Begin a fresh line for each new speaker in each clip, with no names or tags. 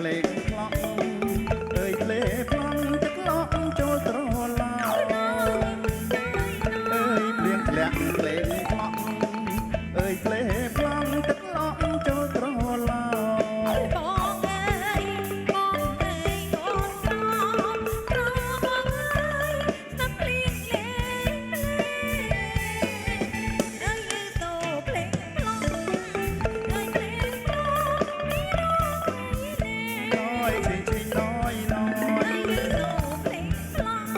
ក្លែងខ្លក់អើយក្លែប្លង់ទឹកឡក់ចូលត្រឡោអើយព្រៀងធ្លាក់ក្លែងខ្លក់អើយក្លែប្លង់ទឹកឡក់ចូលត្រឡោ
បងអើយបងអើយអូនក្របងអើយស្ដាប់ភ្លេងលេងអើយសូភ្លេងប្លង់អើយភ្លេងប្លង់នេះរក
น้อยชิงชิงน้อยน้อย
អើយសូភ្លេងប្លង់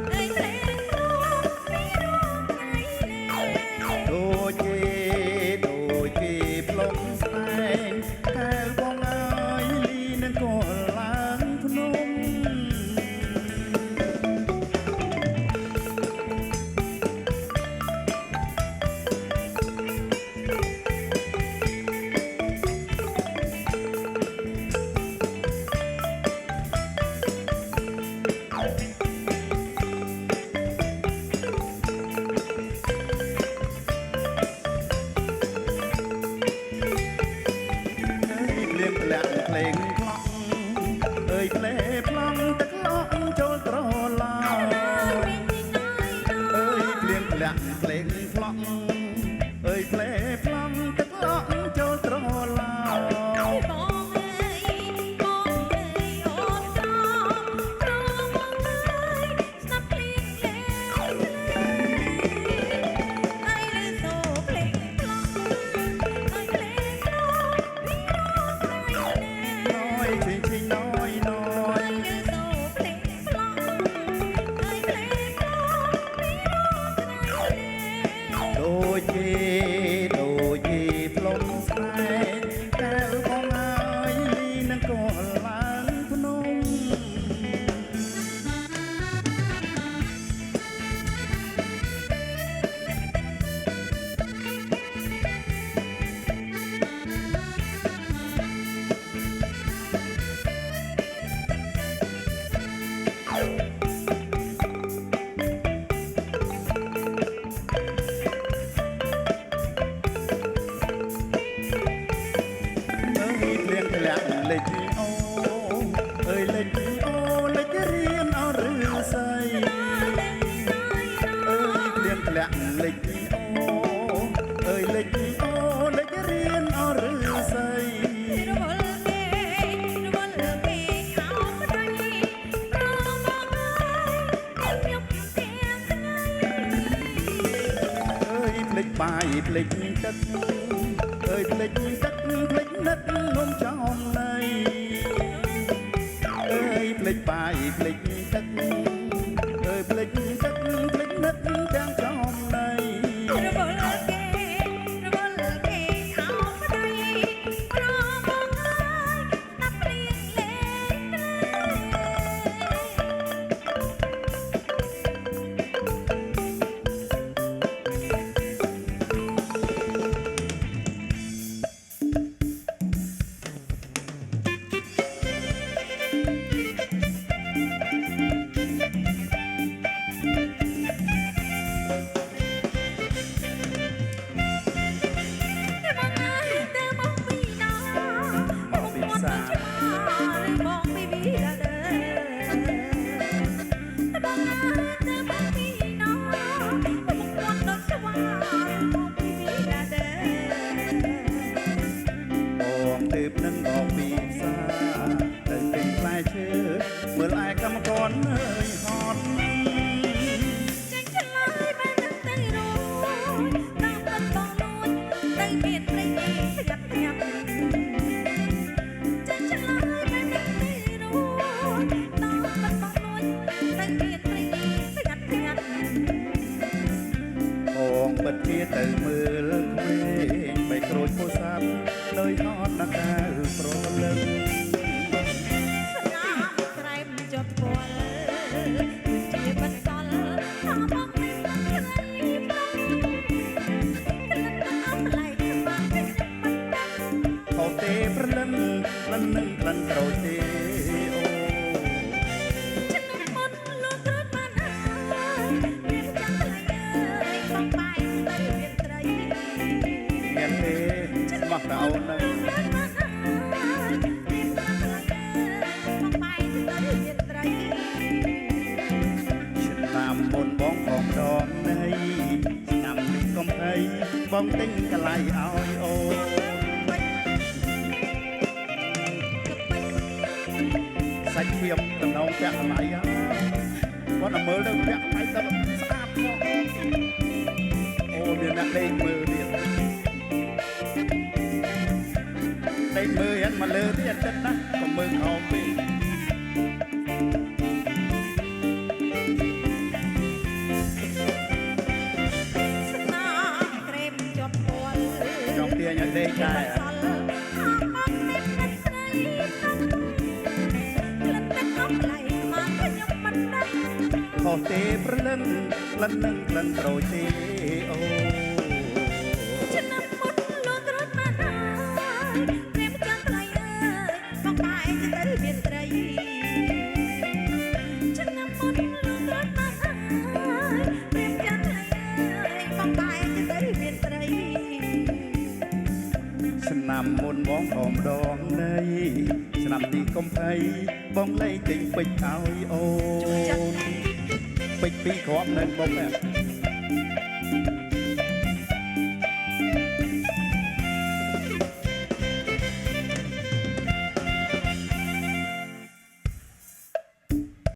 អើយភ្លេងប្លង់នេះរក
ដូចគេផ្លុំស្ដែងតែបងអើយលីនឹងក៏ឡើងភ្នំเลี้ยงแหลกเพลงคล้องเอ้ยเพลงพลองตะกล้องโจลตรอลาเอ้ยเลี้ยงแหลกเพลงคล้องเอ้ยเพลงพลองตะกล้องโจลตรอลา
បងអើយបងអើយអូនក្របងអើយស្ដាប់ភ្លេងលេងអើយសូភ្លេងប្លង់អើយភ្លេងប្លង់នេះរក
น้อยชิงชิงน้อยน้อย
អើយសូភ្លេងប្លង់អើយភ្លេងប្លង់នេះរក
ដូចគេផ្លុំស្ដែងតែបងអើយលីនឹងក៏ឡើងភ្នំเลี้ยงធ្លាក់លេចអូអើយលេចអូលេចរៀនអឬស័យអើយเลี้ยงធ្លាក់លេចអូអើយលេចអូលេចរៀនអឬស័យ
រវល់គេអោបដៃប្របងអើយខ្ញុំទាំងថ្ងៃ
អើយភ្លេចបាយភ្លេចទឹកអើយភ្លេចទឹកភ្លេចនិតងំចំណៃអើយភ្លេចបាយភ្លេចទឹកអើយភ្លេចទឹកភ្លេចនិតទាំងចំណៃ
រវល់គេអោបដៃប្របងអើយណាប់ព្រៀងលេងបងពីវីដាដេបងអើយទៅបងពីណោបងគាត់ដល់ស្វាបងពីវីដាដេ
បងទើបនឹងអอกពីផ្សារទៅទិញផ្លែឈើមើលឯកម្មករអើយហត់
ចេញឆ្លើយបែបនឹងទៅរួចតាមបាត់បងលួចទៅមានព្រៃប្រយ័ត្នប្រយ័ត្នចេញឆ្លើយបែបនឹងទៅរួចតាមបាត់បងលួចទៅមានព្រៃប្រយ័ត្នប្រយ័ត្ន
បងពិតជាទៅមើលក្មេងបីក្រូចពោធិ៍សាត់ដោយហត់ណាស់កៅប្រលឹង
ស្នាមក្រែមជាប់ពលគឺជាបន្សល់ថាបងមិនបានស្រីបងក្លិនអស់ឡៃក្បាច់ខ្ញុំមិនដឹង
ខោទេប្រលឹងក្លិននឹងក្លិនក្រូចទេអូ
ចំណុចមុនលោកគ្រូបានអើយមានចាំថ្លៃអើយបងបាយទៅមានត្រី
មានទេស្មោះតើអូននៅ
បានអើយមានចាំថ្លៃ
បងទិញកន្លៃឲ្យអូសាច់វាតំណងពាក់កន្លៃគាត់តែមើលទៅពាក់កន្លៃទៅស្អាតផងអូមានអ្នកដេកមើលទៀតដេកមើលហ្នឹងមកលើទៀតចិត្តណាកុំមើលក្រោមពេកចង់ទាញឲ្យដេកដែរខុសទេព្រលឹងក្លិននឹងក្លិនប្រូចទេអូ
ឆ្នាំមុនលក់រត់មកហើយព្រាមចាំថ្លៃអើយបងបែរទៅមានត្រីឆ្នាំមុនលក់រត់មកហើយព្រាមចាំថ្លៃអើយបងបែរទៅមានត្រី
ឆ្នាំមុនបងខំដងនៃឆ្នាំទីកុំភ័យបងលែងទិញពេជ្រឲ្យអូនពេជ្រពីរគ្រាប់នៅបុក